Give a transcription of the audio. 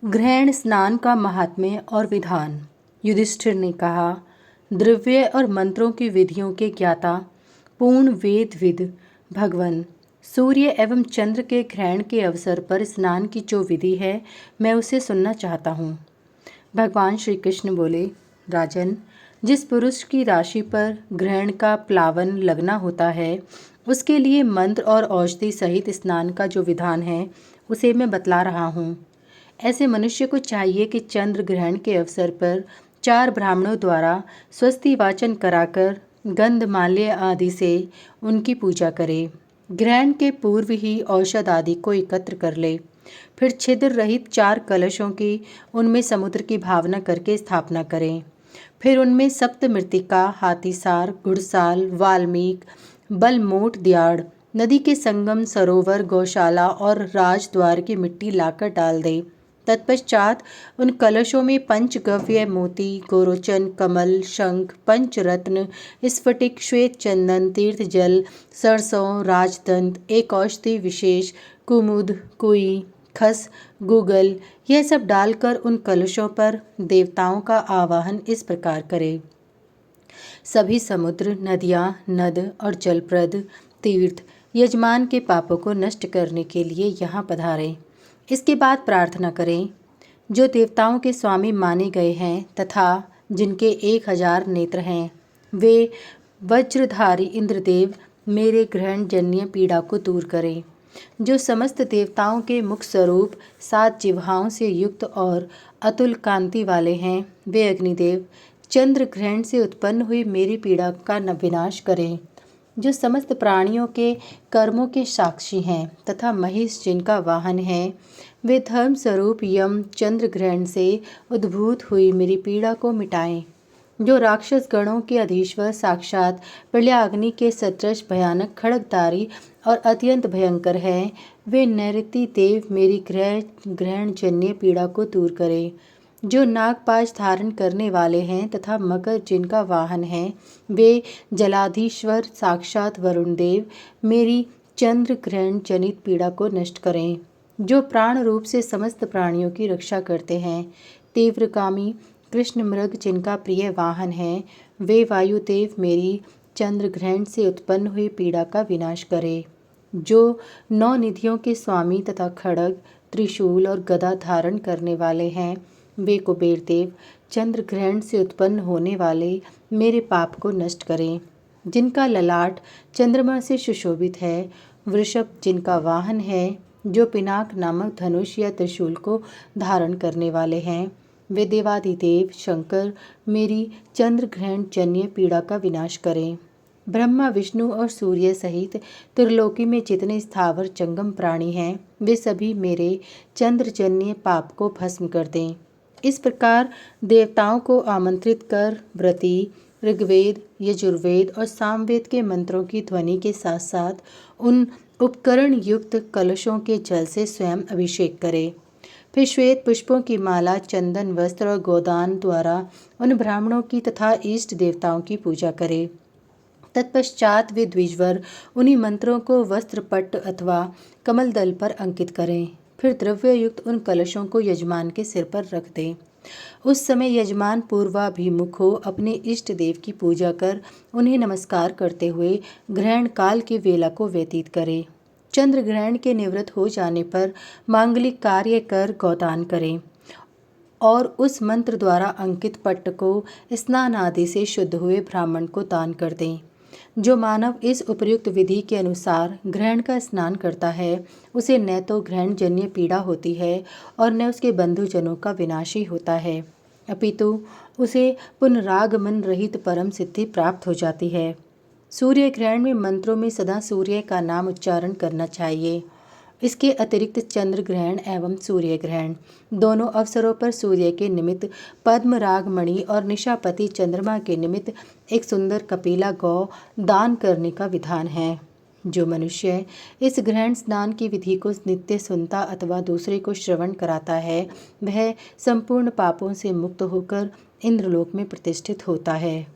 ग्रहण स्नान का महात्म्य और विधान। युधिष्ठिर ने कहा, द्रव्य और मंत्रों की विधियों के ज्ञाता पूर्ण वेदविद भगवान सूर्य एवं चंद्र के ग्रहण के अवसर पर स्नान की जो विधि है, मैं उसे सुनना चाहता हूँ। भगवान श्री कृष्ण बोले, राजन, जिस पुरुष की राशि पर ग्रहण का प्लावन लगना होता है, उसके लिए मंत्र और औषधि सहित स्नान का जो विधान है, उसे मैं बतला रहा हूँ। ऐसे मनुष्य को चाहिए कि चंद्र ग्रहण के अवसर पर 4 ब्राह्मणों द्वारा स्वस्ति वाचन कराकर गंधमाल्य आदि से उनकी पूजा करे। ग्रहण के पूर्व ही औषध आदि को एकत्र कर ले। फिर छिद्र रहित 4 कलशों की उनमें समुद्र की भावना करके स्थापना करें। फिर उनमें सप्त मृत्तिका, हाथीसार, घुड़साल, वाल्मीक, बलमोट दियाड़, नदी के संगम, सरोवर, गौशाला और राजद्वार की मिट्टी लाकर डाल दे। तत्पश्चात उन कलशों में पंचगव्य, मोती, गोरोचन, कमल, शंख, पंचरत्न, स्फटिक, श्वेत चंदन, तीर्थ जल, सरसों, राजदंत, एक औषधि विशेष, कुमुद, कुई, खस, गूगल, यह सब डालकर उन कलशों पर देवताओं का आवाहन इस प्रकार करे। सभी समुद्र, नदियाँ, नद और जलप्रद तीर्थ यजमान के पापों को नष्ट करने के लिए यहाँ पधारें। इसके बाद प्रार्थना करें, जो देवताओं के स्वामी माने गए हैं तथा जिनके 1000 नेत्र हैं, वे वज्रधारी इंद्रदेव मेरे ग्रहण जन्य पीड़ा को दूर करें। जो समस्त देवताओं के मुख स्वरूप 7 जिह्वाओं से युक्त और अतुल कांति वाले हैं, वे अग्निदेव चंद्र ग्रहण से उत्पन्न हुई मेरी पीड़ा का विनाश करें। जो समस्त प्राणियों के कर्मों के साक्षी हैं तथा महिष जिनका वाहन है, वे धर्म स्वरूप यम चंद्र ग्रहण से उद्भूत हुई मेरी पीड़ा को मिटाएं। जो राक्षस गणों के अधीश्वर साक्षात प्रलयाग्नि के सदृश भयानक खड्गधारी और अत्यंत भयंकर हैं, वे नैऋति देव मेरी ग्रहण जन्य पीड़ा को दूर करें। जो नागपाश धारण करने वाले हैं तथा मकर जिनका वाहन है, वे जलाधीश्वर साक्षात वरुण देव मेरी चंद्र ग्रहण जनित पीड़ा को नष्ट करें। जो प्राण रूप से समस्त प्राणियों की रक्षा करते हैं, तीव्रगामी कृष्ण मृग जिनका प्रिय वाहन है, वे वायुदेव मेरी चंद्र ग्रहण से उत्पन्न हुई पीड़ा का विनाश करें। जो 9 निधियों के स्वामी तथा खड्ग, त्रिशूल और गदा धारण करने वाले हैं, वे कुबेर देव चंद्र ग्रहण से उत्पन्न होने वाले मेरे पाप को नष्ट करें। जिनका ललाट चंद्रमा से सुशोभित है, वृषभ जिनका वाहन है, जो पिनाक नामक धनुष या त्रिशूल को धारण करने वाले हैं, वे देवादिदेव शंकर मेरी चंद्र ग्रहण जन्य पीड़ा का विनाश करें। ब्रह्मा, विष्णु और सूर्य सहित त्रिलोकी में जितने स्थावर जंगम प्राणी हैं, वे सभी मेरे चंद्रजन्य पाप को भस्म कर दें। इस प्रकार देवताओं को आमंत्रित कर व्रती ऋग्वेद, यजुर्वेद और सामवेद के मंत्रों की ध्वनि के साथ साथ उन उपकरण युक्त कलशों के जल से स्वयं अभिषेक करे। फिर श्वेत पुष्पों की माला, चंदन, वस्त्र और गोदान द्वारा उन ब्राह्मणों की तथा इष्ट देवताओं की पूजा करे। तत्पश्चात वे द्विजवर उन्हीं मंत्रों को वस्त्रपट्ट अथवा कमल दल पर अंकित करें। फिर द्रव्य युक्त उन कलशों को यजमान के सिर पर रख दें। उस समय यजमान पूर्वाभिमुख हो अपने इष्ट देव की पूजा कर उन्हें नमस्कार करते हुए ग्रहण काल की वेला को व्यतीत करें। चंद्र ग्रहण के निवृत्त हो जाने पर मांगलिक कार्य कर गोदान करें और उस मंत्र द्वारा अंकित पट्ट को स्नान आदि से शुद्ध हुए ब्राह्मण को दान कर दें। जो मानव इस उपयुक्त विधि के अनुसार ग्रहण का स्नान करता है, उसे न तो ग्रहण जन्य पीड़ा होती है और न उसके बंधुजनों का विनाश ही होता है, अपितु उसे पुनरागमन रहित परम सिद्धि प्राप्त हो जाती है। सूर्य ग्रहण में मंत्रों में सदा सूर्य का नाम उच्चारण करना चाहिए। इसके अतिरिक्त चंद्र ग्रहण एवं सूर्य ग्रहण दोनों अवसरों पर सूर्य के निमित्त पद्म रागमणि और निशापति चंद्रमा के निमित्त एक सुंदर कपिला गौ दान करने का विधान है। जो मनुष्य इस ग्रहण स्नान की विधि को नित्य सुनता अथवा दूसरे को श्रवण कराता है, वह संपूर्ण पापों से मुक्त होकर इंद्रलोक में प्रतिष्ठित होता है।